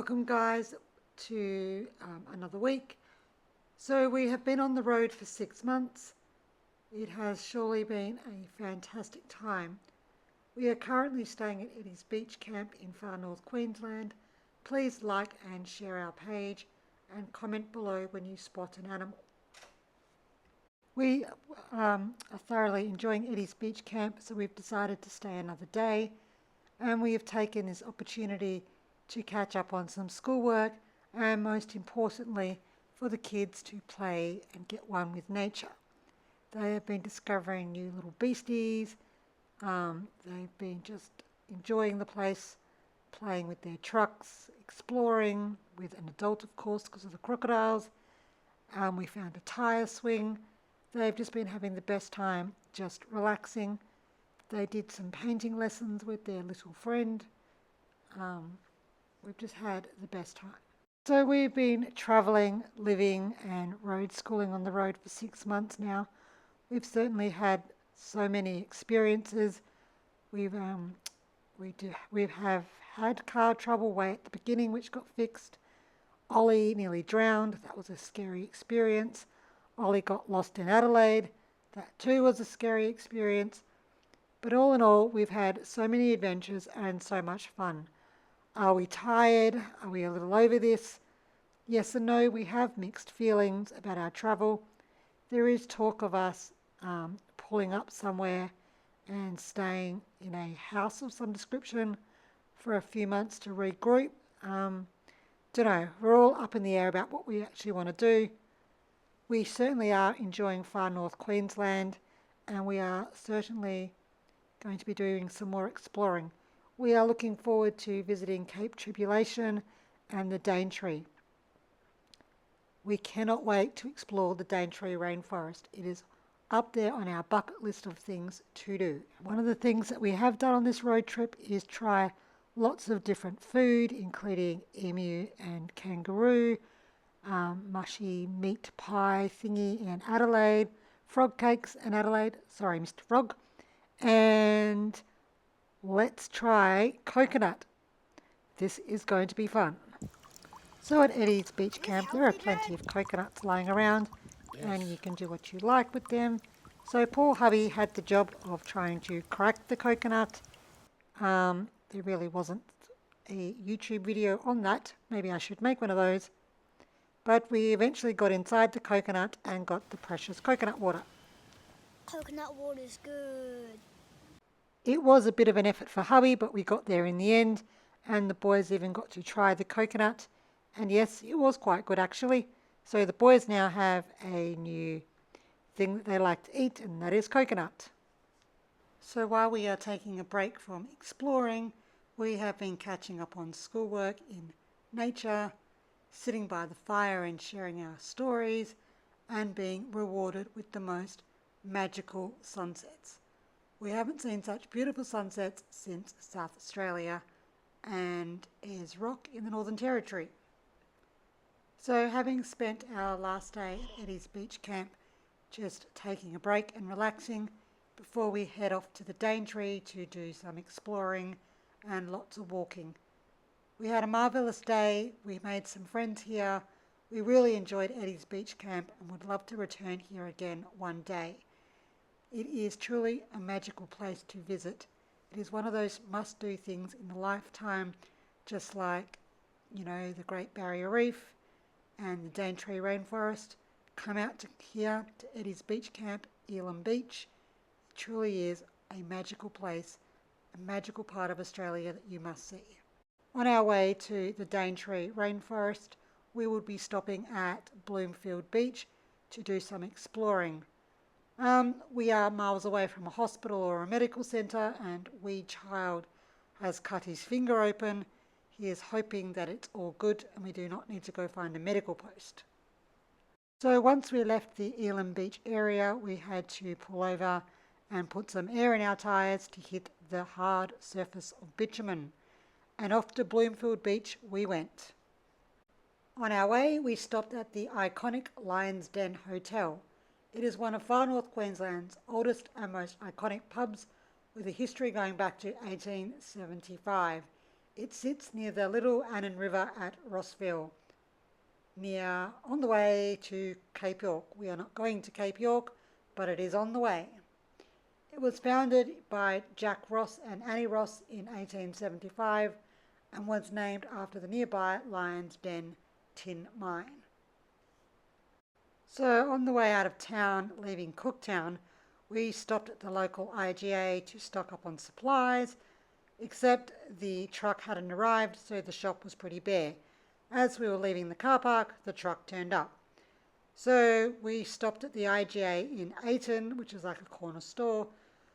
Welcome guys to another week. So we have been on the road for 6 months. It has surely been a fantastic time. We are currently staying at Elim Beach camp in far North Queensland. Please like and share our page and comment below when you spot an animal. We are thoroughly enjoying Elim Beach camp, so we've decided to stay another day, and we have taken this opportunity to catch up on some schoolwork and, most importantly, for the kids to play and get one with nature. They have been discovering new little beasties. They've been just enjoying the place, playing with their trucks, exploring with an adult, of course, because of the crocodiles. We found a tyre swing. They've just been having the best time, just relaxing. They did some painting lessons with their little friend. We've just had the best time. So we've been travelling, living and road schooling on the road for 6 months now. We've certainly had so many experiences. We have had car trouble way at the beginning, which got fixed. Ollie nearly drowned. That was a scary experience. Ollie got lost in Adelaide. That too was a scary experience. But all in all, we've had so many adventures and so much fun. Are we tired? Are we a little over this? Yes and no, we have mixed feelings about our travel. There is talk of us pulling up somewhere and staying in a house of some description for a few months to regroup. Don't know, we're all up in the air about what we actually want to do. We certainly are enjoying far North Queensland, and we are certainly going to be doing some more exploring. We are looking forward to visiting Cape Tribulation and the Daintree. We cannot wait to explore the Daintree Rainforest. It is up there on our bucket list of things to do. One of the things that we have done on this road trip is try lots of different food, including emu and kangaroo, mushy meat pie thingy in Adelaide, frog cakes in Adelaide, sorry Mr. Frog, and let's try coconut. This is going to be fun. So at Elim Beach camp there are plenty of coconuts lying around, and you can do what you like with them. So poor hubby had the job of trying to crack the coconut. There really wasn't a YouTube video on that. Maybe I should make one of those. But we eventually got inside the coconut and got the precious coconut water. Coconut water is good. It was a bit of an effort for hubby, but we got there in the end, and the boys even got to try the coconut. And yes, it was quite good actually. So the boys now have a new thing that they like to eat, and that is coconut. So while we are taking a break from exploring, we have been catching up on schoolwork in nature, sitting by the fire and sharing our stories, and being rewarded with the most magical sunsets. We haven't seen such beautiful sunsets since South Australia and Ayers Rock in the Northern Territory. So having spent our last day at Elim Beach camp just taking a break and relaxing before we head off to the Daintree to do some exploring and lots of walking. We had a marvellous day. We made some friends here. We really enjoyed Elim Beach camp and would love to return here again one day. It is truly a magical place to visit. It is one of those must-do things in a lifetime, just like, the Great Barrier Reef and the Daintree Rainforest. Come out to here to Elim Beach camp, Elim Beach. It truly is a magical place, a magical part of Australia that you must see. On our way to the Daintree Rainforest, we will be stopping at Bloomfield Beach to do some exploring. We are miles away from a hospital or a medical centre, and wee child has cut his finger open. He is hoping that it's all good and we do not need to go find a medical post. So once we left the Elim Beach area, we had to pull over and put some air in our tyres to hit the hard surface of bitumen. And off to Bloomfield Beach we went. On our way, we stopped at the iconic Lion's Den Hotel. It is one of far North Queensland's oldest and most iconic pubs, with a history going back to 1875. It sits near the Little Annan River at Rossville, on the way to Cape York. We are not going to Cape York, but it is on the way. It was founded by Jack Ross and Annie Ross in 1875 and was named after the nearby Lion's Den tin mine. So on the way out of town, leaving Cooktown, we stopped at the local IGA to stock up on supplies, except the truck hadn't arrived, so the shop was pretty bare. As we were leaving the car park, the truck turned up. So we stopped at the IGA in Ayton, which is like a corner store.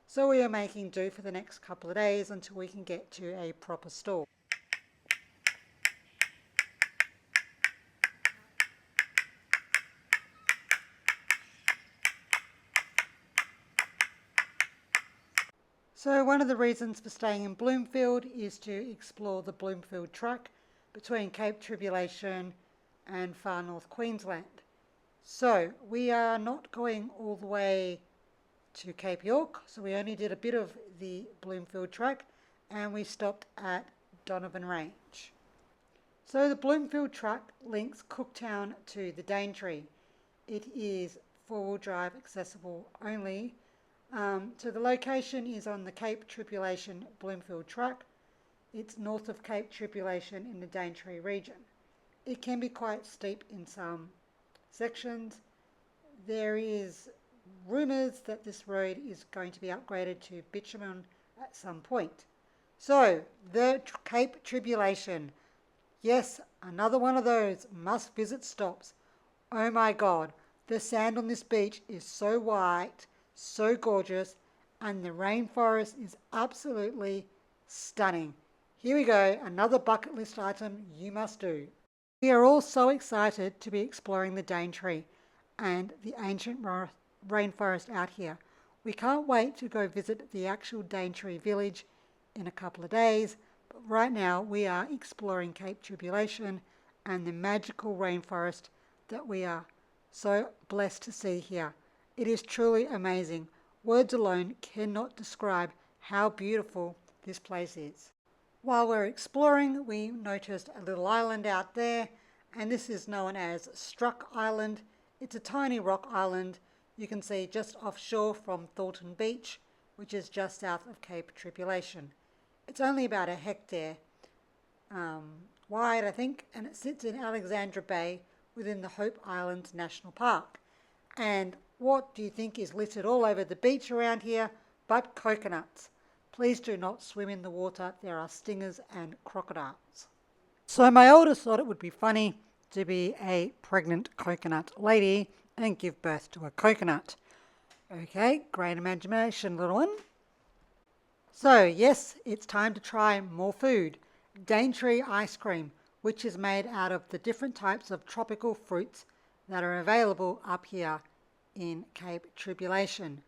So we are making do for the next couple of days until we can get to a proper store. So one of the reasons for staying in Bloomfield is to explore the Bloomfield track between Cape Tribulation and far North Queensland. So we are not going all the way to Cape York, so we only did a bit of the Bloomfield track and we stopped at Donovan Range. So the Bloomfield track links Cooktown to the Daintree. It is four-wheel drive accessible only. So the location is on the Cape Tribulation Bloomfield track. It's north of Cape Tribulation in the Daintree region. It can be quite steep in some sections. There is rumours that this road is going to be upgraded to bitumen at some point. So the Cape Tribulation, yes, another one of those must-visit stops. Oh my God, the sand on this beach is so white, so gorgeous, and the rainforest is absolutely stunning. Here we go, another bucket list item you must do. We are all so excited to be exploring the Daintree and the ancient rainforest out here. We can't wait to go visit the actual Daintree village in a couple of days, but right now we are exploring Cape Tribulation and the magical rainforest that we are so blessed to see here. It is truly amazing. Words alone cannot describe how beautiful this place is. While we're exploring, we noticed a little island out there, and this is known as Struck Island. It's a tiny rock island you can see just offshore from Thornton Beach, which is just south of Cape Tribulation. It's only about a hectare wide, I think, and it sits in Alexandra Bay within the Hope Islands National Park. And what do you think is littered all over the beach around here but coconuts? Please do not swim in the water. There are stingers and crocodiles. So my oldest thought it would be funny to be a pregnant coconut lady and give birth to a coconut. Okay, great imagination, little one. So yes, it's time to try more food. Daintree ice cream, which is made out of the different types of tropical fruits that are available up here in Cape Tribulation.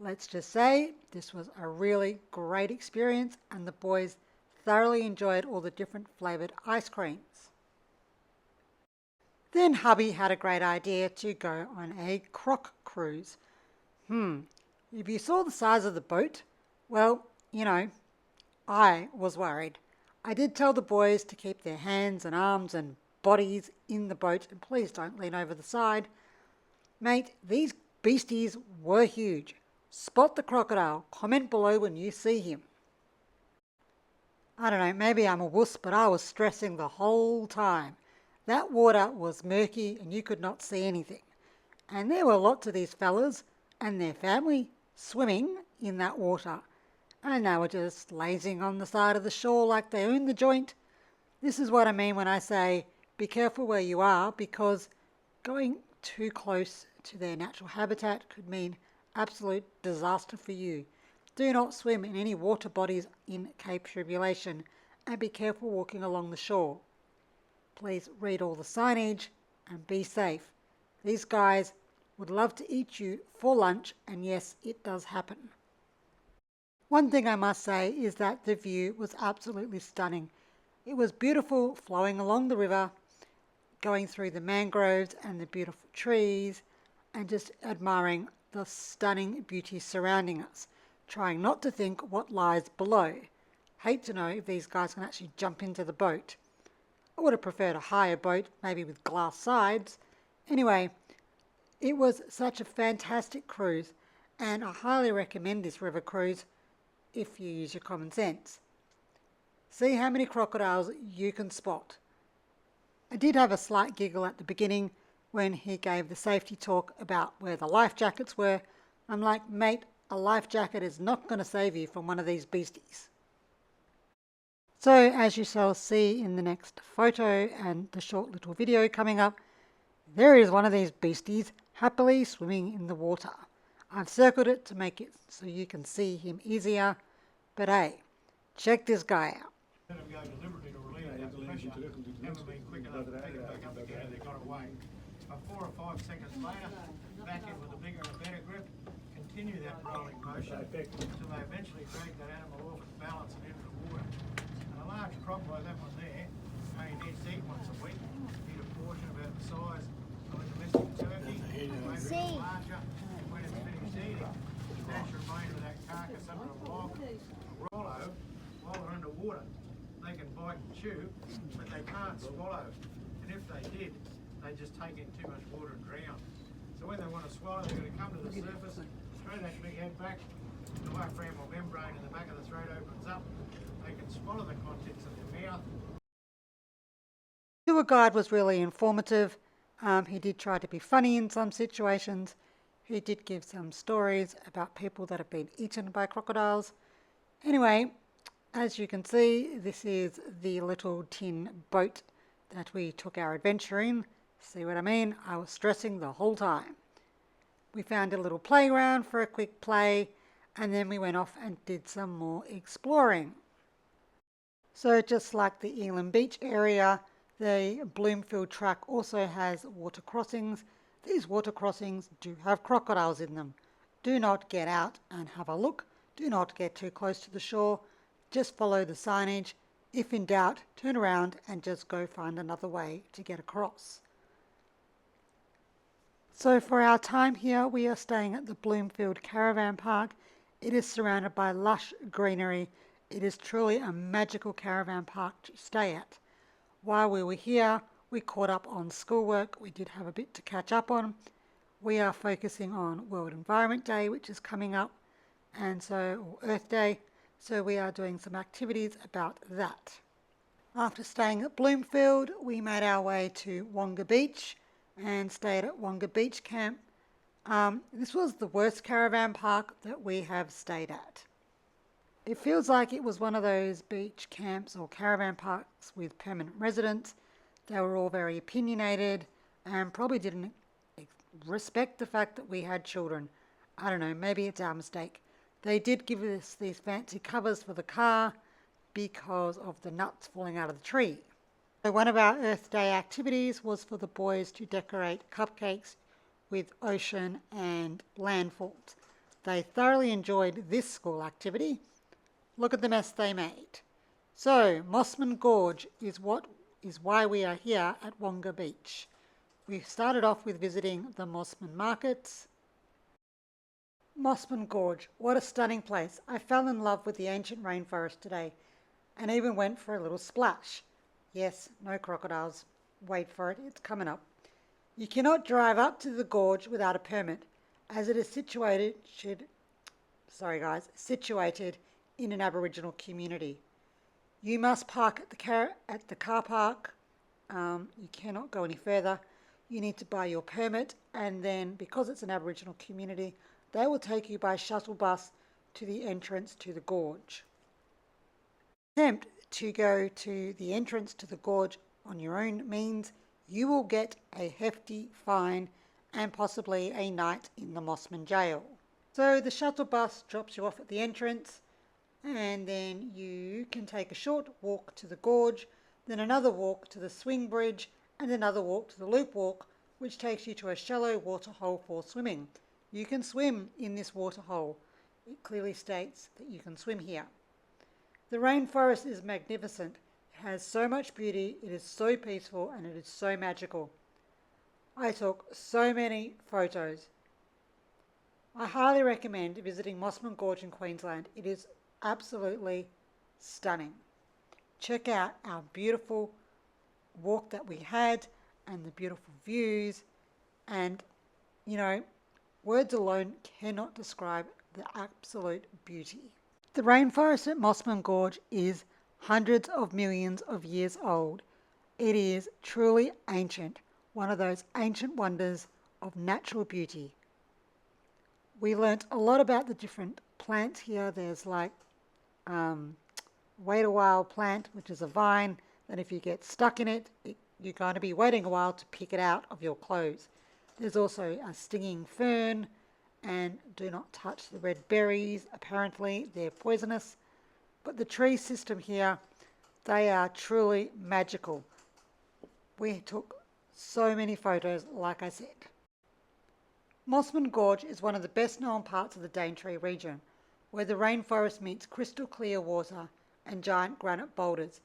Let's just say this was a really great experience and the boys thoroughly enjoyed all the different flavoured ice creams. Then hubby had a great idea to go on a croc cruise. If you saw the size of the boat, well, you know, I was worried. I did tell the boys to keep their hands and arms and bodies in the boat and please don't lean over the side. Mate, these beasties were huge. Spot the crocodile. Comment below when you see him. I don't know, maybe I'm a wuss, but I was stressing the whole time. That water was murky and you could not see anything. And there were lots of these fellas and their family swimming in that water. And they were just lazing on the side of the shore like they owned the joint. This is what I mean when I say be careful where you are, because going too close to their natural habitat could mean absolute disaster for you. Do not swim in any water bodies in Cape Tribulation and be careful walking along the shore. Please read all the signage and be safe. These guys would love to eat you for lunch, and yes, it does happen. One thing I must say is that the view was absolutely stunning. It was beautiful flowing along the river, going through the mangroves and the beautiful trees, and just admiring the stunning beauty surrounding us, trying not to think what lies below. Hate to know if these guys can actually jump into the boat. I would have preferred a higher boat, maybe with glass sides. Anyway, it was such a fantastic cruise, and I highly recommend this river cruise if you use your common sense. See how many crocodiles you can spot. I did have a slight giggle at the beginning when he gave the safety talk about where the life jackets were. I'm like, mate, a life jacket is not going to save you from one of these beasties. So as you shall see in the next photo and the short little video coming up, there is one of these beasties happily swimming in the water. I've circled it to make it so you can see him easier, but hey, check this guy out. Let them go deliberately to relieve that pressure. Haven't been quick enough to pick it back up again and they got away. But 4 or 5 seconds later, back in with a bigger and better grip, continue that rolling motion until they eventually drag that animal off its balance and into the water. And a large crop like that one there only needs to eat once a week. Eat a portion about the size of a domestic turkey, maybe a little larger. When it's finished eating, the natural remains of that carcass under a log, a rollo, while they're underwater. They can bite and chew, but they can't swallow. And if they did, they just take in too much water and drown. So when they want to swallow, they're going to come to the surface, throw that big head back, the diaphragmal membrane in the back of the throat opens up, they can swallow the contents of their mouth. The tour guide was really informative. He did try to be funny in some situations. He did give some stories about people that have been eaten by crocodiles. Anyway, as you can see, this is the little tin boat that we took our adventure in. See what I mean? I was stressing the whole time. We found a little playground for a quick play, and then we went off and did some more exploring. So just like the Elim Beach area, the Bloomfield track also has water crossings. These water crossings do have crocodiles in them. Do not get out and have a look. Do not get too close to the shore. Just follow the signage. If in doubt, turn around and just go find another way to get across. So for our time here, we are staying at the Bloomfield Caravan Park. It is surrounded by lush greenery. It is truly a magical caravan park to stay at. While we were here, we caught up on schoolwork. We did have a bit to catch up on. We are focusing on World Environment Day, which is coming up, or Earth Day. So we are doing some activities about that. After staying at Bloomfield, we made our way to Wonga Beach and stayed at Wonga Beach Camp. This was the worst caravan park that we have stayed at. It feels like it was one of those beach camps or caravan parks with permanent residents. They were all very opinionated and probably didn't respect the fact that we had children. I don't know, maybe it's our mistake. They did give us these fancy covers for the car because of the nuts falling out of the tree. So one of our Earth Day activities was for the boys to decorate cupcakes with ocean and landfalls. They thoroughly enjoyed this school activity. Look at the mess they made. So Mossman Gorge is why we are here at Wonga Beach. We started off with visiting the Mossman markets. Mossman Gorge, what a stunning place. I fell in love with the ancient rainforest today and even went for a little splash. Yes, no crocodiles. Wait for it, it's coming up. You cannot drive up to the gorge without a permit, as it is situated in an Aboriginal community. You must park at the car park. You cannot go any further. You need to buy your permit, and then because it's an Aboriginal community, they will take you by shuttle bus to the entrance to the gorge. Attempt to go to the entrance to the gorge on your own means you will get a hefty fine and possibly a night in the Mossman jail. So the shuttle bus drops you off at the entrance, and then you can take a short walk to the gorge, then another walk to the swing bridge, and another walk to the loop walk, which takes you to a shallow waterhole for swimming. You can swim in this waterhole. It clearly states that you can swim here. The rainforest is magnificent. It has so much beauty, it is so peaceful, and it is so magical. I took so many photos. I highly recommend visiting Mossman Gorge in Queensland. It is absolutely stunning. Check out our beautiful walk that we had and the beautiful views, and words alone cannot describe the absolute beauty. The rainforest at Mossman Gorge is hundreds of millions of years old. It is truly ancient, one of those ancient wonders of natural beauty. We learnt a lot about the different plants here. There's like wait a while plant, which is a vine that if you get stuck in it, you're going to be waiting a while to pick it out of your clothes. There's also a stinging fern, and do not touch the red berries. Apparently they're poisonous. But the tree system here, they are truly magical. We took so many photos, like I said. Mossman Gorge is one of the best known parts of the Daintree region, where the rainforest meets crystal clear water and giant granite boulders.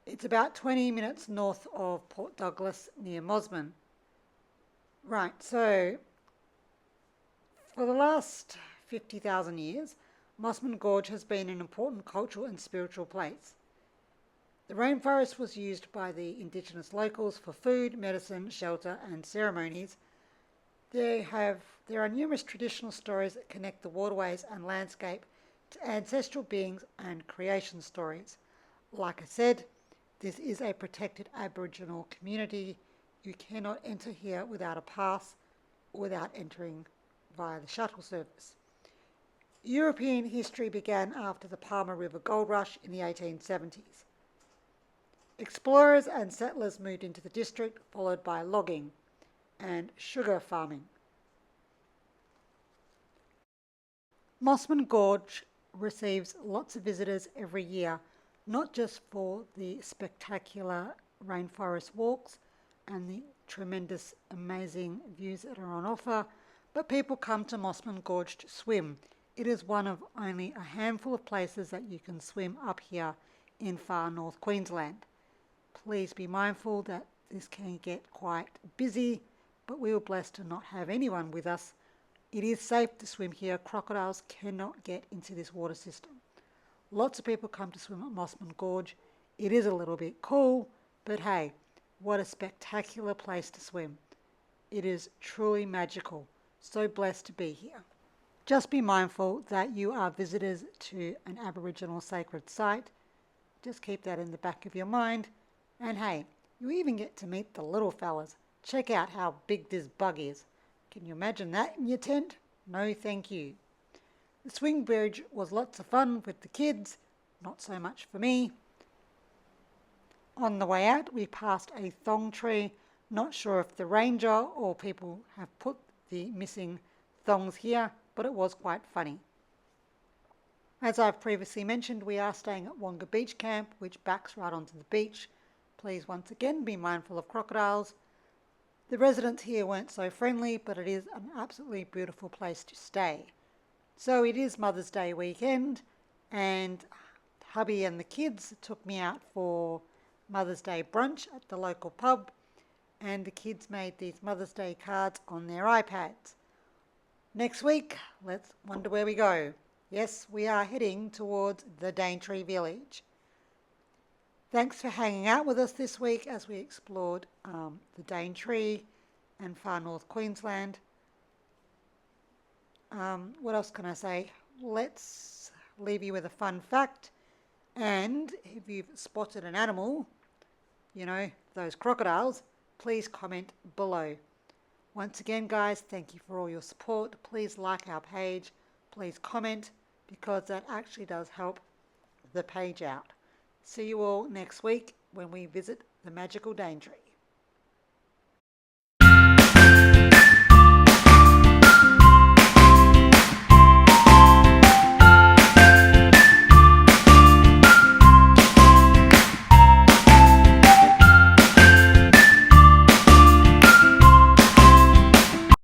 It's about 20 minutes north of Port Douglas near Mossman. Right, so for the last 50,000 years, Mossman Gorge has been an important cultural and spiritual place. The rainforest was used by the Indigenous locals for food, medicine, shelter and ceremonies. There are numerous traditional stories that connect the waterways and landscape to ancestral beings and creation stories. Like I said, this is a protected Aboriginal community. You cannot enter here without a pass or without entering via the shuttle service. European history began after the Palmer River Gold Rush in the 1870s. Explorers and settlers moved into the district, followed by logging and sugar farming. Mossman Gorge receives lots of visitors every year, not just for the spectacular rainforest walks and the tremendous, amazing views that are on offer, but people come to Mossman Gorge to swim. It is one of only a handful of places that you can swim up here in far North Queensland. Please be mindful that this can get quite busy, but we were blessed to not have anyone with us. It is safe to swim here. Crocodiles cannot get into this water system. Lots of people come to swim at Mossman Gorge. It is a little bit cool, but hey, what a spectacular place to swim. It is truly magical. So blessed to be here. Just be mindful that you are visitors to an Aboriginal sacred site. Just keep that in the back of your mind. And hey, you even get to meet the little fellas. Check out how big this bug is. Can you imagine that in your tent? No thank you. The swing bridge was lots of fun with the kids, not so much for me. On the way out, we passed a thong tree. Not sure if the ranger or people have put the missing thongs here, but it was quite funny. As I've previously mentioned, we are staying at Wonga Beach Camp, which backs right onto the beach. Please once again be mindful of crocodiles. The residents here weren't so friendly, but it is an absolutely beautiful place to stay. So it is Mother's Day weekend, and hubby and the kids took me out for Mother's Day brunch at the local pub, and the kids made these Mother's Day cards on their iPads. Next week, let's wonder where we go. Yes, we are heading towards the Daintree village. Thanks for hanging out with us this week as we explored the Daintree and far North Queensland. What else can I say? Let's leave you with a fun fact. And if you've spotted an animal, those crocodiles, please comment below. Once again, guys, thank you for all your support. Please like our page. Please comment, because that actually does help the page out. See you all next week when we visit the magical Daintree.